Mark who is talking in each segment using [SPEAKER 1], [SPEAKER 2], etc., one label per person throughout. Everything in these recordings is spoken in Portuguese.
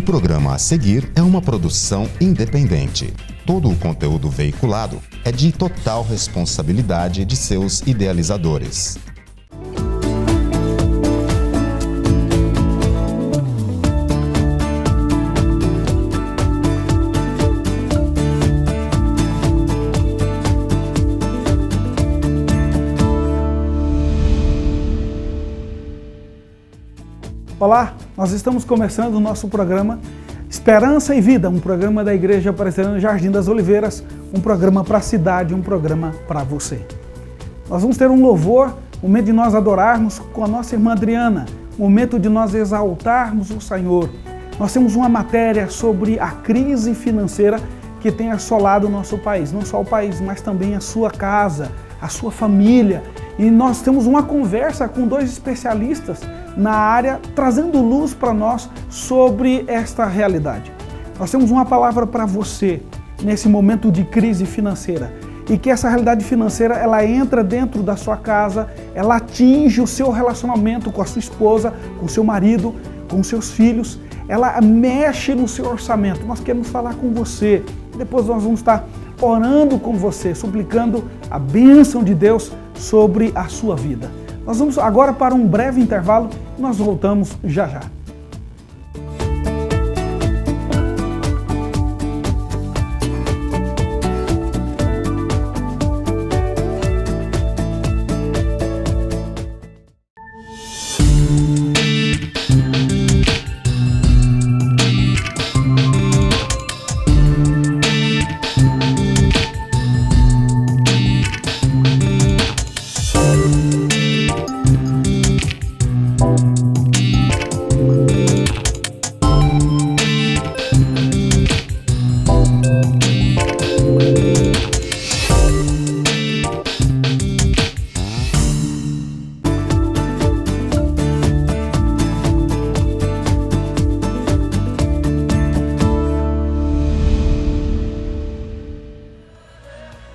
[SPEAKER 1] O programa a seguir é uma produção independente. Todo o conteúdo veiculado é de total responsabilidade de seus idealizadores.
[SPEAKER 2] Olá, nós estamos começando o nosso programa Esperança e Vida, um programa da Igreja Presbiteriana Jardim das Oliveiras, um programa para a cidade, um programa para você. Nós vamos ter um louvor, um momento de nós adorarmos com a nossa irmã Adriana, um momento de nós exaltarmos o Senhor. Nós temos uma matéria sobre a crise financeira que tem assolado o nosso país, não só o país, mas também a sua casa, a sua família. E nós temos uma conversa com dois especialistas na área, trazendo luz para nós sobre esta realidade. Nós temos uma palavra para você nesse momento de crise financeira e que essa realidade financeira ela entra dentro da sua casa, ela atinge o seu relacionamento com a sua esposa, com o seu marido, com os seus filhos, ela mexe no seu orçamento. Nós queremos falar com você, depois nós vamos estar orando com você, suplicando a bênção de Deus sobre a sua vida. Nós vamos agora para um breve intervalo e nós voltamos já já.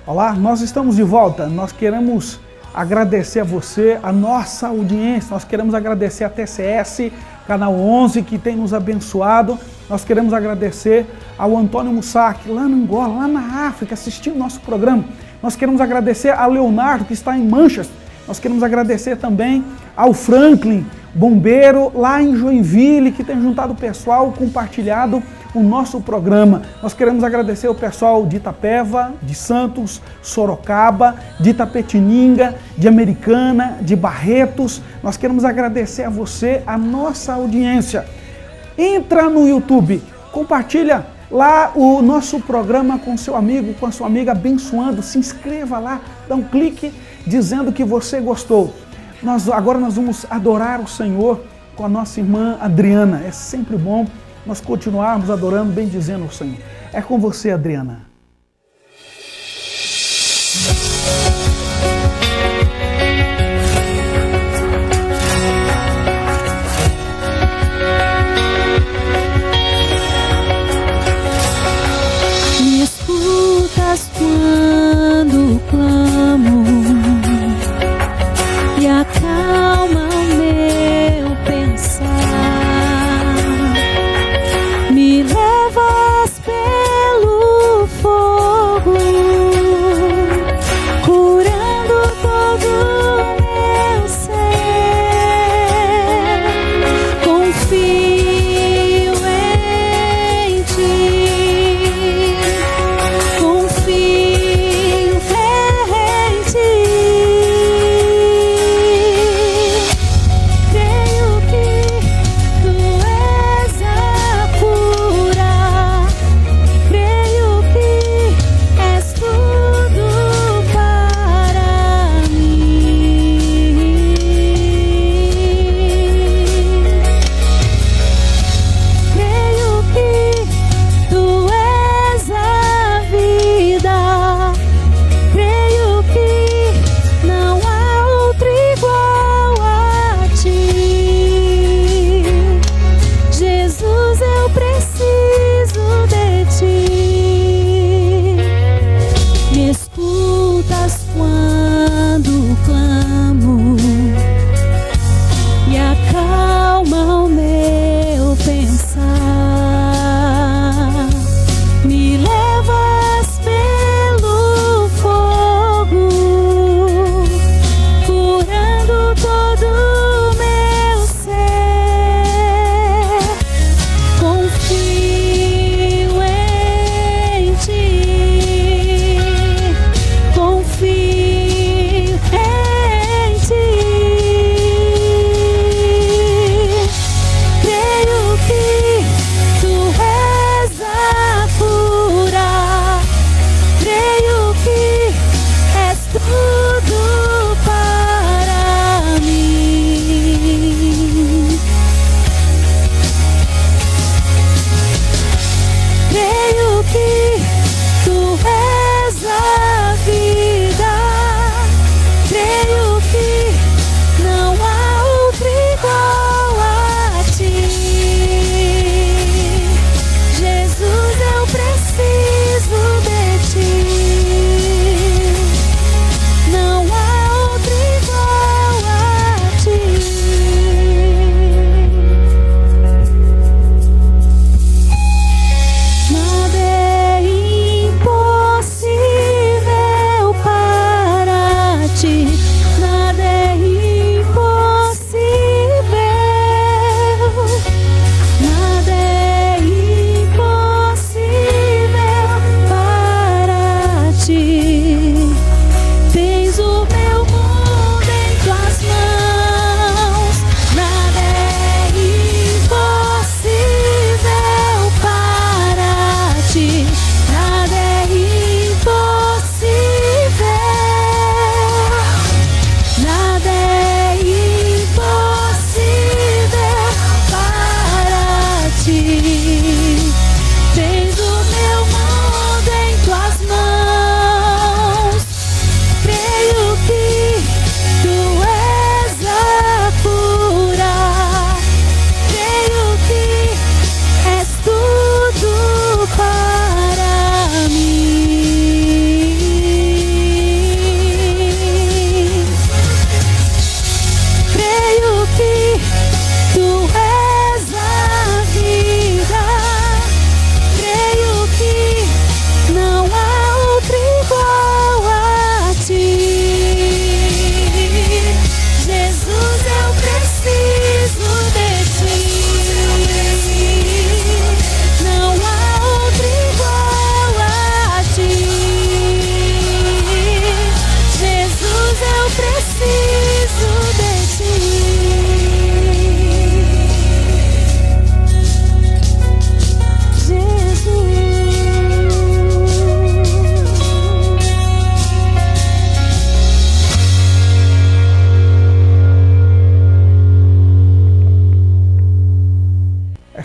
[SPEAKER 2] Olá, nós estamos de volta. Nós queremos agradecer a você, a nossa audiência. Nós queremos agradecer a TCS, Canal 11, que tem nos abençoado. Nós queremos agradecer ao Antônio Mussac, lá na Angola, lá na África, assistindo o nosso programa. Nós queremos agradecer a Leonardo, que está em Manchester. Nós queremos agradecer também ao Franklin, bombeiro, lá em Joinville, que tem juntado o pessoal, compartilhado o nosso programa. Nós queremos agradecer o pessoal de Itapeva, de Santos, Sorocaba, de Itapetininga, de Americana, de Barretos. Nós queremos agradecer a você, a nossa audiência. Entra no YouTube, compartilha lá o nosso programa com seu amigo, com a sua amiga, abençoando. Se inscreva lá, dá um clique dizendo que você gostou. Agora nós vamos adorar o Senhor com a nossa irmã Adriana. É sempre bom nós continuarmos adorando, bendizendo o Senhor. É com você, Adriana.
[SPEAKER 3] Me escutas quando clamo e acalma o meu pensar. Me levas pelo fogo, curando todo meu ser. Confio em ti, confio em ti. Creio que tu és a cura.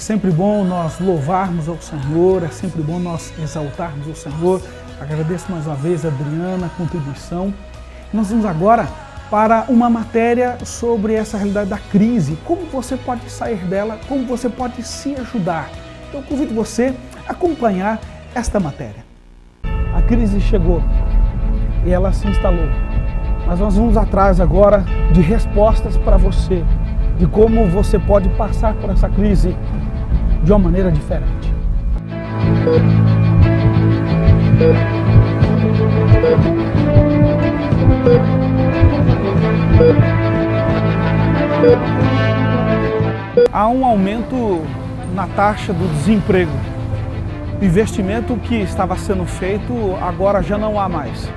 [SPEAKER 2] sempre bom nós louvarmos ao Senhor, é sempre bom nós exaltarmos o Senhor. Agradeço mais uma vez a Adriana, a contribuição. Nós vamos agora para uma matéria sobre essa realidade da crise, como você pode sair dela, como você pode se ajudar. Então eu convido você a acompanhar esta matéria. A crise chegou e ela se instalou, mas nós vamos atrás agora de respostas para você, de como você pode passar por essa crise de uma maneira diferente. Há um aumento na taxa do desemprego. O investimento que estava sendo feito agora já não há mais.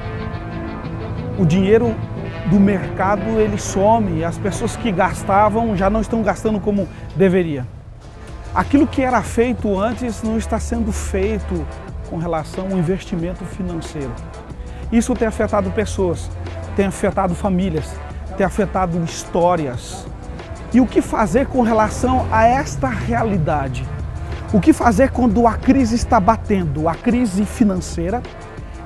[SPEAKER 2] O dinheiro do mercado ele some, as pessoas que gastavam já não estão gastando como deveria. Aquilo que era feito antes não está sendo feito com relação ao investimento financeiro. Isso tem afetado pessoas, tem afetado famílias, tem afetado histórias. E o que fazer com relação a esta realidade? O que fazer quando a crise está batendo, a crise financeira?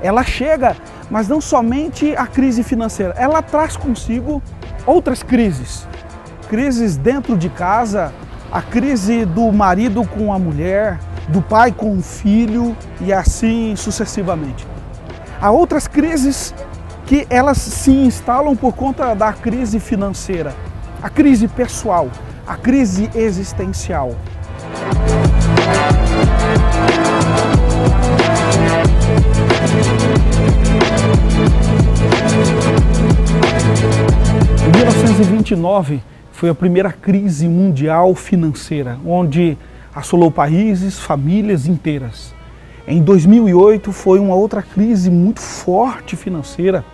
[SPEAKER 2] Ela chega, mas não somente a crise financeira, ela traz consigo outras crises. Crises dentro de casa, a crise do marido com a mulher, do pai com o filho e assim sucessivamente. Há outras crises que elas se instalam por conta da crise financeira, a crise pessoal, a crise existencial. Em 1929 foi a primeira crise mundial financeira, onde assolou países, famílias inteiras. Em 2008 foi uma outra crise muito forte financeira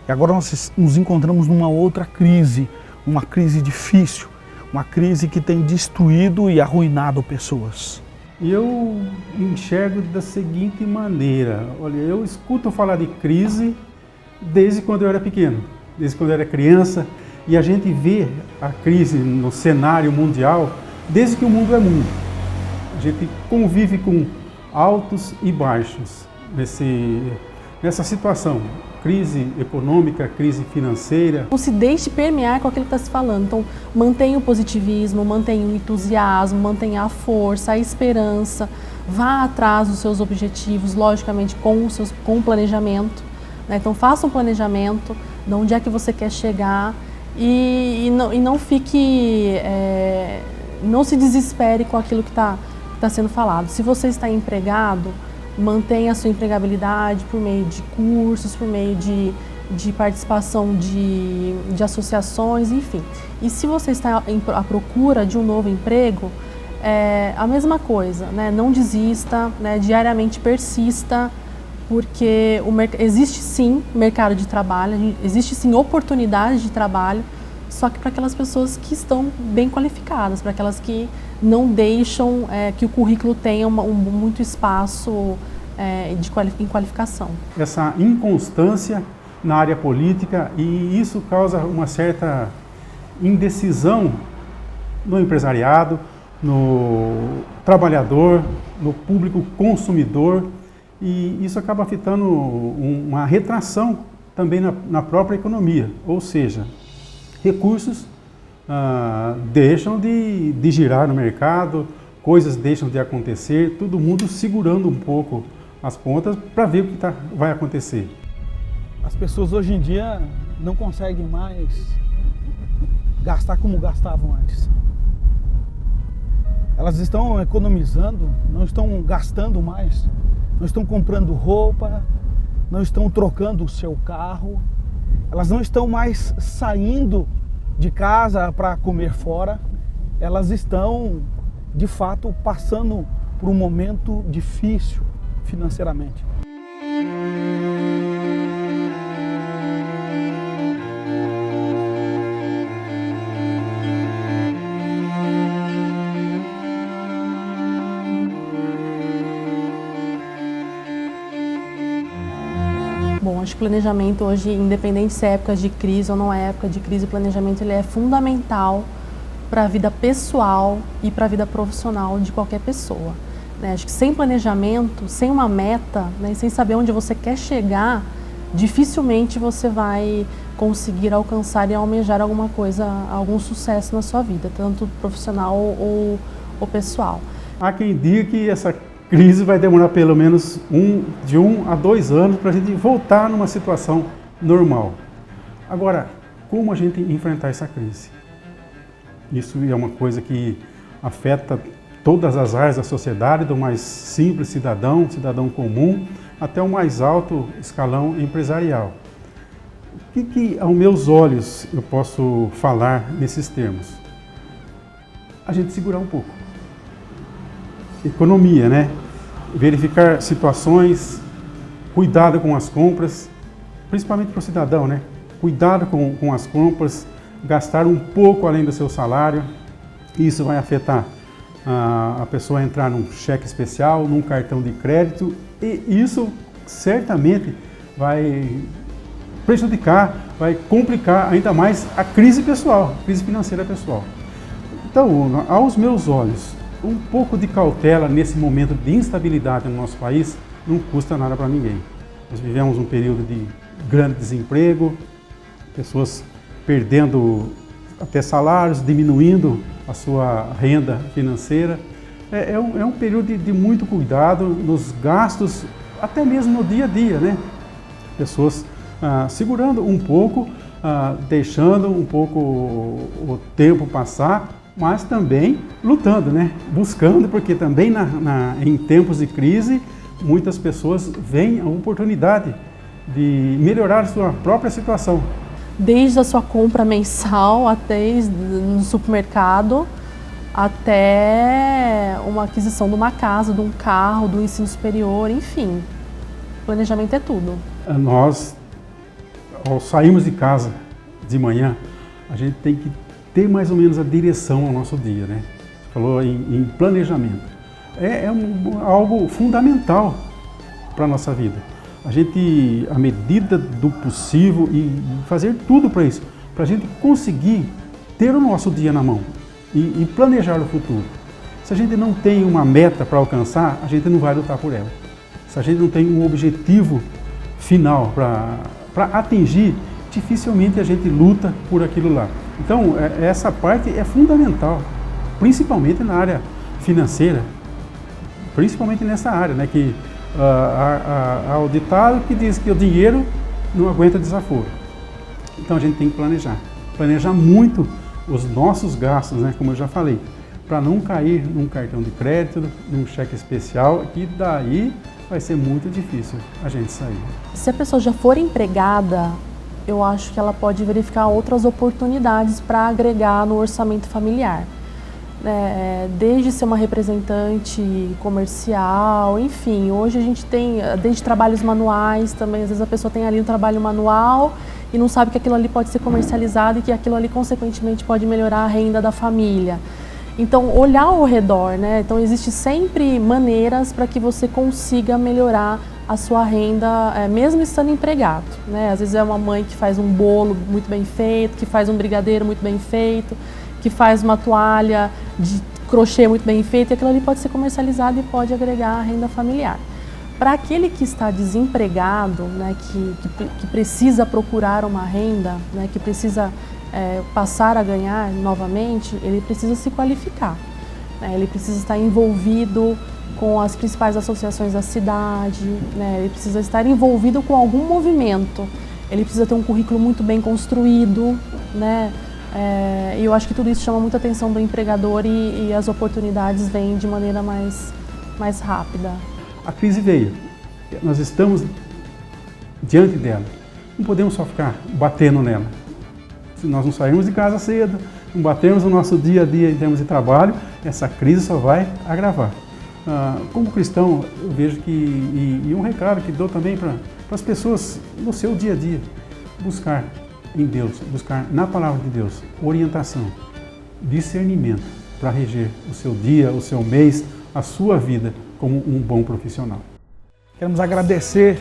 [SPEAKER 2] e agora nós nos encontramos numa outra crise, uma crise difícil, uma crise que tem destruído e arruinado pessoas.
[SPEAKER 4] Eu enxergo da seguinte maneira, olha, eu escuto falar de crise desde quando eu era pequeno, desde quando eu era criança, e a gente vê a crise no cenário mundial desde que o mundo é mundo. A gente convive com altos e baixos nessa situação, crise econômica, crise financeira.
[SPEAKER 5] Não se deixe permear com aquilo que está se falando, então mantenha o positivismo, mantenha o entusiasmo, mantenha a força, a esperança, vá atrás dos seus objetivos, logicamente com o planejamento, né? Então faça um planejamento de onde é que você quer chegar e não fique, não se desespere com aquilo que está sendo falado. Se você está empregado, mantenha a sua empregabilidade por meio de cursos, por meio de participação de associações, enfim. E se você está à procura de um novo emprego, a mesma coisa, né? Não desista, né? Diariamente persista, porque existe sim mercado de trabalho, existe sim oportunidade de trabalho, só que para aquelas pessoas que estão bem qualificadas, para aquelas que não deixam que o currículo tenha muito espaço em qualificação.
[SPEAKER 4] Essa inconstância na área política, e isso causa uma certa indecisão no empresariado, no trabalhador, no público consumidor, e isso acaba afetando uma retração também na própria economia, ou seja, recursos deixam de girar no mercado, coisas deixam de acontecer, todo mundo segurando um pouco as pontas para ver o que vai acontecer.
[SPEAKER 2] As pessoas hoje em dia não conseguem mais gastar como gastavam antes. Elas estão economizando, não estão gastando mais, não estão comprando roupa, não estão trocando o seu carro, elas não estão mais saindo de casa para comer fora, elas estão, de fato, passando por um momento difícil financeiramente.
[SPEAKER 5] Bom, acho que o planejamento hoje, independente se é época de crise ou não é época de crise, o planejamento ele é fundamental para a vida pessoal e para a vida profissional de qualquer pessoa. Né? Acho que sem planejamento, sem uma meta, né, sem saber onde você quer chegar, dificilmente você vai conseguir alcançar e almejar alguma coisa, algum sucesso na sua vida, tanto profissional ou pessoal.
[SPEAKER 4] Há quem diga que essa crise vai demorar pelo menos de 1 a 2 anos para a gente voltar numa situação normal. Agora, como a gente enfrentar essa crise? Isso é uma coisa que afeta todas as áreas da sociedade, do mais simples cidadão comum, até o mais alto escalão empresarial. O que aos meus olhos eu posso falar nesses termos? A gente segurar um pouco. Economia, né? Verificar situações, cuidado com as compras, principalmente para o cidadão, né? Cuidado com as compras, gastar um pouco além do seu salário. Isso vai afetar a pessoa a entrar num cheque especial, num cartão de crédito, e isso certamente vai prejudicar, vai complicar ainda mais a crise pessoal, a crise financeira pessoal. Então, aos meus olhos, um pouco de cautela nesse momento de instabilidade no nosso país não custa nada para ninguém. Nós vivemos um período de grande desemprego, pessoas perdendo até salários, diminuindo a sua renda financeira. É um período de muito cuidado nos gastos, até mesmo no dia a dia, né? Pessoas segurando um pouco, deixando um pouco o tempo passar, mas também lutando, né? Buscando, porque também em tempos de crise, muitas pessoas veem a oportunidade de melhorar a sua própria situação.
[SPEAKER 5] Desde a sua compra mensal até no supermercado, até uma aquisição de uma casa, de um carro, do ensino superior, enfim. Planejamento é tudo.
[SPEAKER 4] Nós, ao sairmos de casa de manhã, a gente tem que ter mais ou menos a direção ao nosso dia, né? Você falou em planejamento. É algo fundamental para a nossa vida. A gente, à medida do possível, e fazer tudo para isso, para a gente conseguir ter o nosso dia na mão e planejar o futuro. Se a gente não tem uma meta para alcançar, a gente não vai lutar por ela. Se a gente não tem um objetivo final para atingir, dificilmente a gente luta por aquilo lá. Então, essa parte é fundamental, principalmente na área financeira, principalmente nessa área, né, que há o ditado que diz que o dinheiro não aguenta desaforo. Então a gente tem que planejar muito os nossos gastos, né, como eu já falei, para não cair num cartão de crédito, num cheque especial, que daí vai ser muito difícil a gente sair.
[SPEAKER 5] Se a pessoa já for empregada, eu acho que ela pode verificar outras oportunidades para agregar no orçamento familiar. Desde ser uma representante comercial, enfim, hoje a gente tem desde trabalhos manuais também, às vezes a pessoa tem ali um trabalho manual e não sabe que aquilo ali pode ser comercializado e que aquilo ali consequentemente pode melhorar a renda da família. Então, olhar ao redor, né? Então, existe sempre maneiras para que você consiga melhorar a sua renda, mesmo estando empregado, né? Às vezes é uma mãe que faz um bolo muito bem feito, que faz um brigadeiro muito bem feito, que faz uma toalha de crochê muito bem feita, e aquilo ali pode ser comercializado e pode agregar a renda familiar. Para aquele que está desempregado, né, que precisa procurar uma renda, né, que precisa passar a ganhar novamente, ele precisa se qualificar, né, ele precisa estar envolvido com as principais associações da cidade, né, ele precisa estar envolvido com algum movimento, ele precisa ter um currículo muito bem construído, né? E eu acho que tudo isso chama muita atenção do empregador e as oportunidades vêm de maneira mais rápida.
[SPEAKER 4] A crise veio, nós estamos diante dela, não podemos só ficar batendo nela. Se nós não sairmos de casa cedo, não batermos no nosso dia a dia em termos de trabalho, essa crise só vai agravar. Como cristão, eu vejo que, e um recado que dou também para as pessoas no seu dia a dia, buscar em Deus, buscar na palavra de Deus orientação, discernimento para reger o seu dia, o seu mês, a sua vida como um bom profissional.
[SPEAKER 2] Queremos agradecer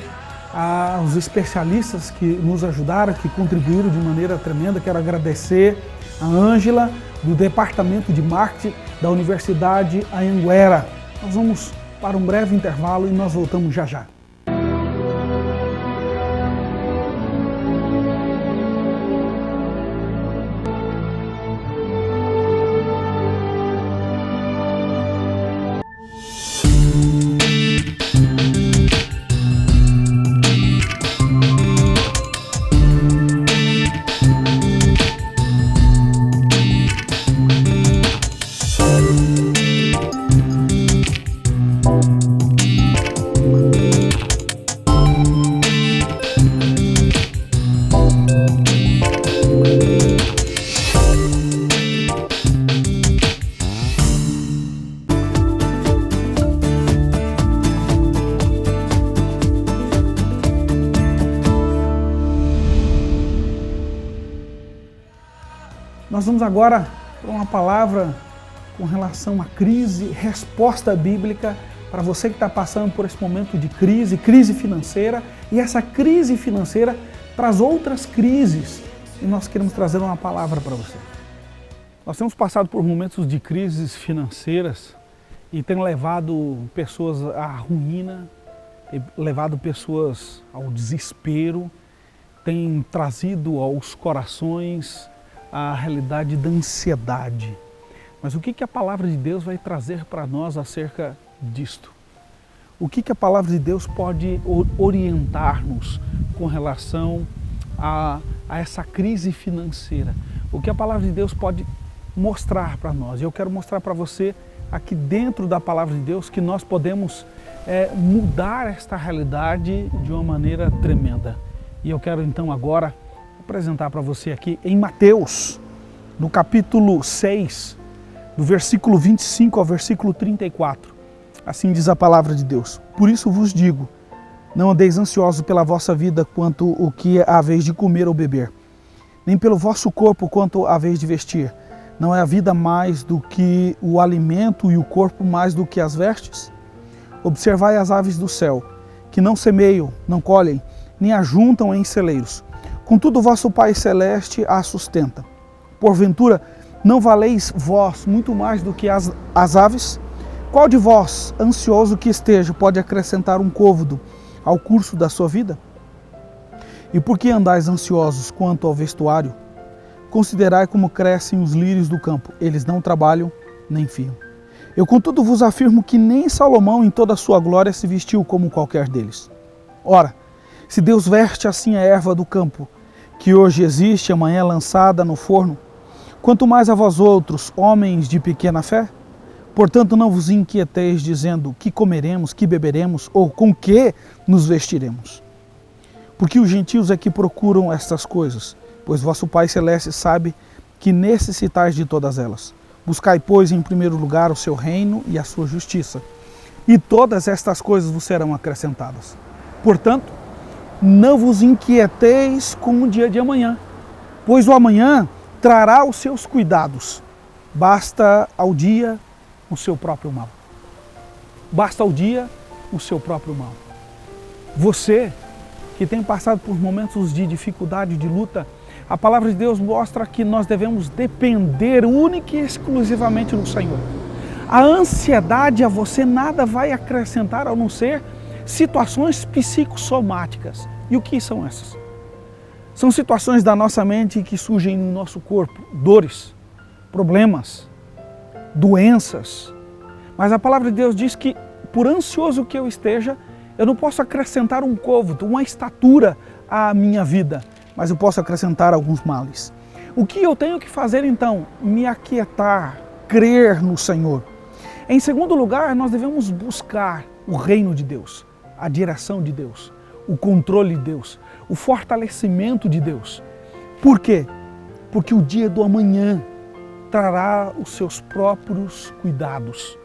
[SPEAKER 2] aos especialistas que nos ajudaram, que contribuíram de maneira tremenda. Quero agradecer a Ângela, do Departamento de Marketing da Universidade Anhanguera. Nós vamos para um breve intervalo e nós voltamos já já. Nós vamos agora para uma palavra com relação à crise, resposta bíblica para você que está passando por esse momento de crise financeira, e essa crise financeira traz outras crises, e nós queremos trazer uma palavra para você. Nós temos passado por momentos de crises financeiras e tem levado pessoas à ruína, tem levado pessoas ao desespero, tem trazido aos corações a realidade da ansiedade. Mas o que a palavra de Deus vai trazer para nós acerca disto? O que a palavra de Deus pode orientar-nos com relação a essa crise financeira? O que a palavra de Deus pode mostrar para nós? Eu quero mostrar para você aqui dentro da palavra de Deus que nós podemos mudar esta realidade de uma maneira tremenda. E eu quero então agora apresentar para você aqui em Mateus, no capítulo 6, do versículo 25 ao versículo 34. Assim diz a palavra de Deus: Por isso vos digo, não andeis ansiosos pela vossa vida quanto o que é a vez de comer ou beber, nem pelo vosso corpo quanto a vez de vestir. Não é a vida mais do que o alimento e o corpo mais do que as vestes? Observai as aves do céu, que não semeiam, não colhem, nem ajuntam em celeiros. Contudo, vosso Pai Celeste a sustenta. Porventura, não valeis vós muito mais do que as aves? Qual de vós, ansioso que esteja, pode acrescentar um côvado ao curso da sua vida? E por que andais ansiosos quanto ao vestuário? Considerai como crescem os lírios do campo, eles não trabalham nem fiam. Eu, contudo, vos afirmo que nem Salomão em toda a sua glória se vestiu como qualquer deles. Ora, se Deus veste assim a erva do campo, que hoje existe, amanhã é lançada no forno, quanto mais a vós outros, homens de pequena fé? Portanto, não vos inquieteis dizendo que comeremos, que beberemos ou com que nos vestiremos. Porque os gentios é que procuram estas coisas, pois vosso Pai Celeste sabe que necessitais de todas elas. Buscai, pois, em primeiro lugar o seu reino e a sua justiça, e todas estas coisas vos serão acrescentadas. Portanto, não vos inquieteis com o dia de amanhã, pois o amanhã trará os seus cuidados. Basta ao dia o seu próprio mal. Basta ao dia o seu próprio mal. Você que tem passado por momentos de dificuldade, de luta, a palavra de Deus mostra que nós devemos depender única e exclusivamente do Senhor. A ansiedade a você nada vai acrescentar a não ser situações psicossomáticas. E o que são essas? São situações da nossa mente que surgem no nosso corpo, dores, problemas, doenças. Mas a palavra de Deus diz que, por ansioso que eu esteja, eu não posso acrescentar um côvado, uma estatura à minha vida, mas eu posso acrescentar alguns males. O que eu tenho que fazer então? Me aquietar, crer no Senhor. Em segundo lugar, nós devemos buscar o reino de Deus, a direção de Deus, o controle de Deus, o fortalecimento de Deus. Por quê? Porque o dia do amanhã trará os seus próprios cuidados,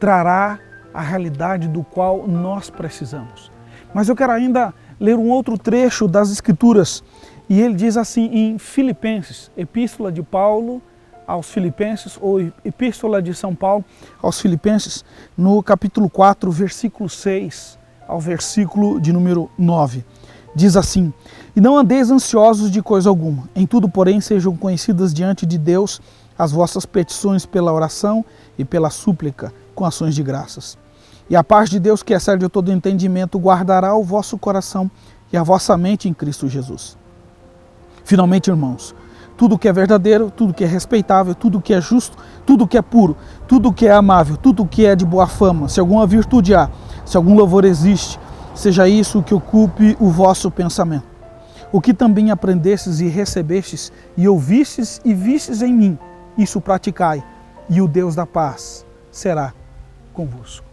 [SPEAKER 2] trará a realidade do qual nós precisamos. Mas eu quero ainda ler um outro trecho das Escrituras, e ele diz assim em Filipenses, Epístola de Paulo aos Filipenses, ou Epístola de São Paulo aos Filipenses, no capítulo 4, versículo 6 ao versículo de número 9. Diz assim: E não andeis ansiosos de coisa alguma, em tudo, porém, sejam conhecidas diante de Deus as vossas petições pela oração e pela súplica com ações de graças. E a paz de Deus, que excede todo entendimento, guardará o vosso coração e a vossa mente em Cristo Jesus. Finalmente, irmãos, tudo que é verdadeiro, tudo que é respeitável, tudo que é justo, tudo que é puro, tudo que é amável, tudo que é de boa fama, se alguma virtude há, se algum louvor existe, seja isso o que ocupe o vosso pensamento. O que também aprendestes e recebestes e ouvistes e vistes em mim, isso praticai, e o Deus da paz será convosco.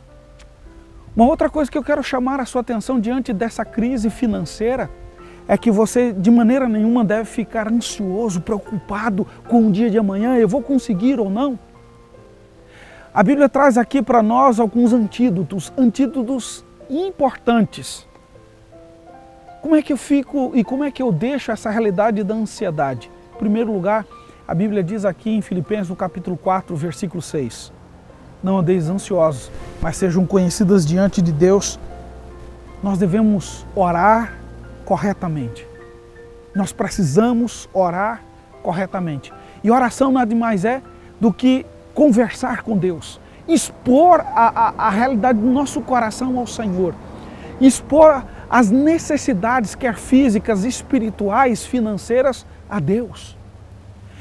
[SPEAKER 2] Uma outra coisa que eu quero chamar a sua atenção diante dessa crise financeira é que você de maneira nenhuma deve ficar ansioso, preocupado com o dia de amanhã, eu vou conseguir ou não. A Bíblia traz aqui para nós alguns antídotos importantes. Como é que eu fico e como é que eu deixo essa realidade da ansiedade? Em primeiro lugar, a Bíblia diz aqui em Filipenses, no capítulo 4, versículo 6, não andeis ansiosos, mas sejam conhecidas diante de Deus. Nós devemos orar corretamente. Nós precisamos orar corretamente. E oração nada mais é do que conversar com Deus, expor a realidade do nosso coração ao Senhor, expor as necessidades, quer físicas, espirituais, financeiras, a Deus.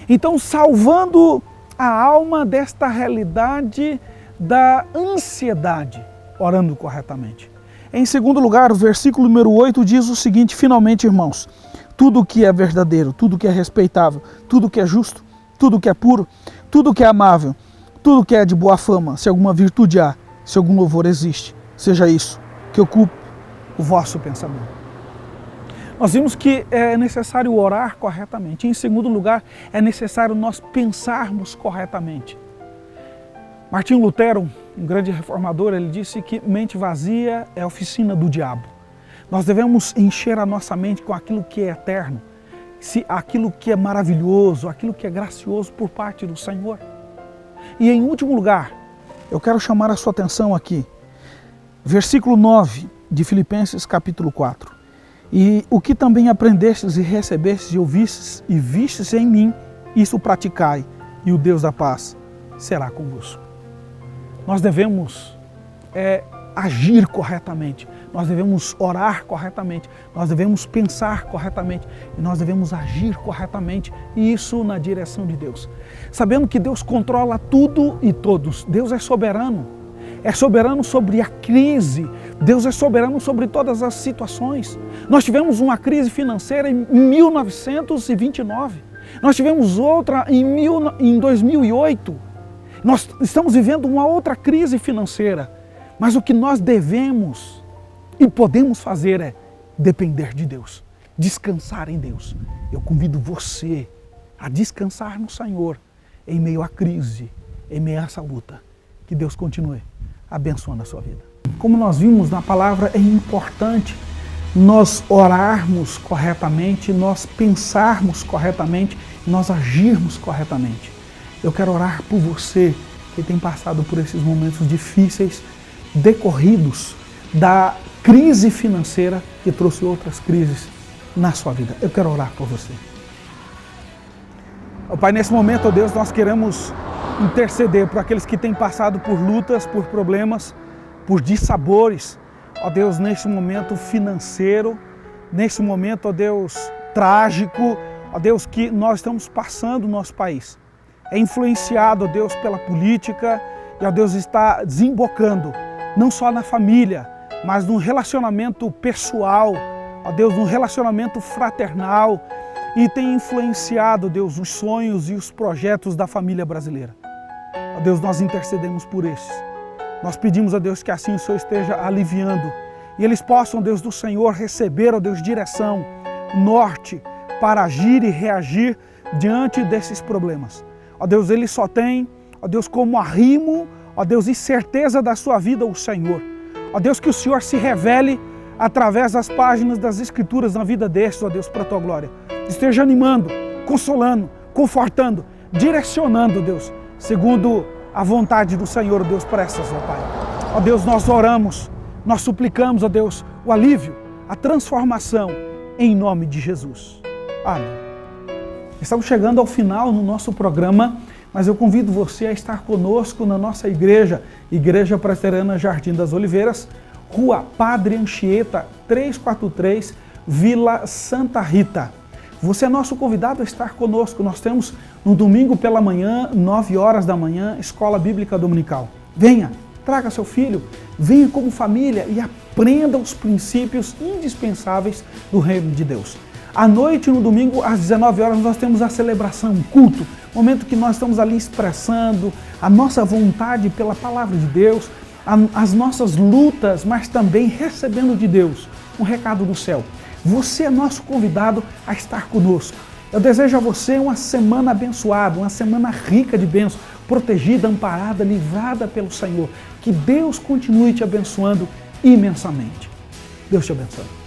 [SPEAKER 2] Então, salvando a alma desta realidade da ansiedade, orando corretamente. Em segundo lugar, o versículo número 8 diz o seguinte: finalmente, irmãos, tudo que é verdadeiro, tudo que é respeitável, tudo que é justo, tudo que é puro, tudo que é amável, tudo que é de boa fama, se alguma virtude há, se algum louvor existe, seja isso que ocupe o vosso pensamento. Nós vimos que é necessário orar corretamente. Em segundo lugar, é necessário nós pensarmos corretamente. Martinho Lutero, um grande reformador, ele disse que mente vazia é a oficina do diabo. Nós devemos encher a nossa mente com aquilo que é eterno, aquilo que é maravilhoso, aquilo que é gracioso por parte do Senhor. E em último lugar, eu quero chamar a sua atenção aqui, versículo 9 de Filipenses capítulo 4. E o que também aprendestes e recebestes e ouvistes e vistes em mim, isso praticai, e o Deus da paz será convosco. Nós devemos agir corretamente, nós devemos orar corretamente, nós devemos pensar corretamente e nós devemos agir corretamente, e isso na direção de Deus. Sabendo que Deus controla tudo e todos, Deus é soberano sobre a crise, Deus é soberano sobre todas as situações. Nós tivemos uma crise financeira em 1929, nós tivemos outra em 2008, nós estamos vivendo uma outra crise financeira, mas o que nós devemos e podemos fazer é depender de Deus, descansar em Deus. Eu convido você a descansar no Senhor em meio à crise, em meio a essa luta. Que Deus continue abençoando a sua vida. Como nós vimos na palavra, é importante nós orarmos corretamente, nós pensarmos corretamente, nós agirmos corretamente. Eu quero orar por você que tem passado por esses momentos difíceis, decorridos da crise financeira que trouxe outras crises na sua vida. Eu quero orar por você. Ó Pai, nesse momento, ó Deus, nós queremos interceder por aqueles que têm passado por lutas, por problemas, por dissabores, ó Deus, nesse momento financeiro, nesse momento, ó Deus, trágico, ó Deus, que nós estamos passando no nosso país. É influenciado, ó Deus, pela política e, ó Deus, está desembocando, não só na família, mas no relacionamento pessoal, ó Deus, no relacionamento fraternal, e tem influenciado, Deus, os sonhos e os projetos da família brasileira. Ó Deus, nós intercedemos por esses. Nós pedimos a Deus que assim o Senhor esteja aliviando e eles possam, Deus do Senhor, receber, ó Deus, direção, norte, para agir e reagir diante desses problemas. Ó Deus, eles só têm, ó Deus, como arrimo, ó Deus, e certeza da sua vida o Senhor. Ó Deus, que o Senhor se revele através das páginas das Escrituras na vida destes, ó Deus, para a tua glória. Esteja animando, consolando, confortando, direcionando, Deus, segundo a vontade do Senhor, Deus, para essas, ó Pai. Ó Deus, nós oramos, nós suplicamos, ó Deus, o alívio, a transformação, em nome de Jesus. Amém. Estamos chegando ao final no nosso programa. mas eu convido você a estar conosco na nossa igreja, Igreja Presbiteriana Jardim das Oliveiras, Rua Padre Anchieta, 343, Vila Santa Rita. Você é nosso convidado a estar conosco. Nós temos no domingo pela manhã, 9 horas da manhã, Escola Bíblica Dominical. Venha, traga seu filho, venha como família e aprenda os princípios indispensáveis do Reino de Deus. À noite, no domingo, às 19 horas, nós temos a celebração, um culto, momento que nós estamos ali expressando a nossa vontade pela Palavra de Deus, as nossas lutas, mas também recebendo de Deus um recado do céu. Você é nosso convidado a estar conosco. Eu desejo a você uma semana abençoada, uma semana rica de bênçãos, protegida, amparada, livrada pelo Senhor. Que Deus continue te abençoando imensamente. Deus te abençoe.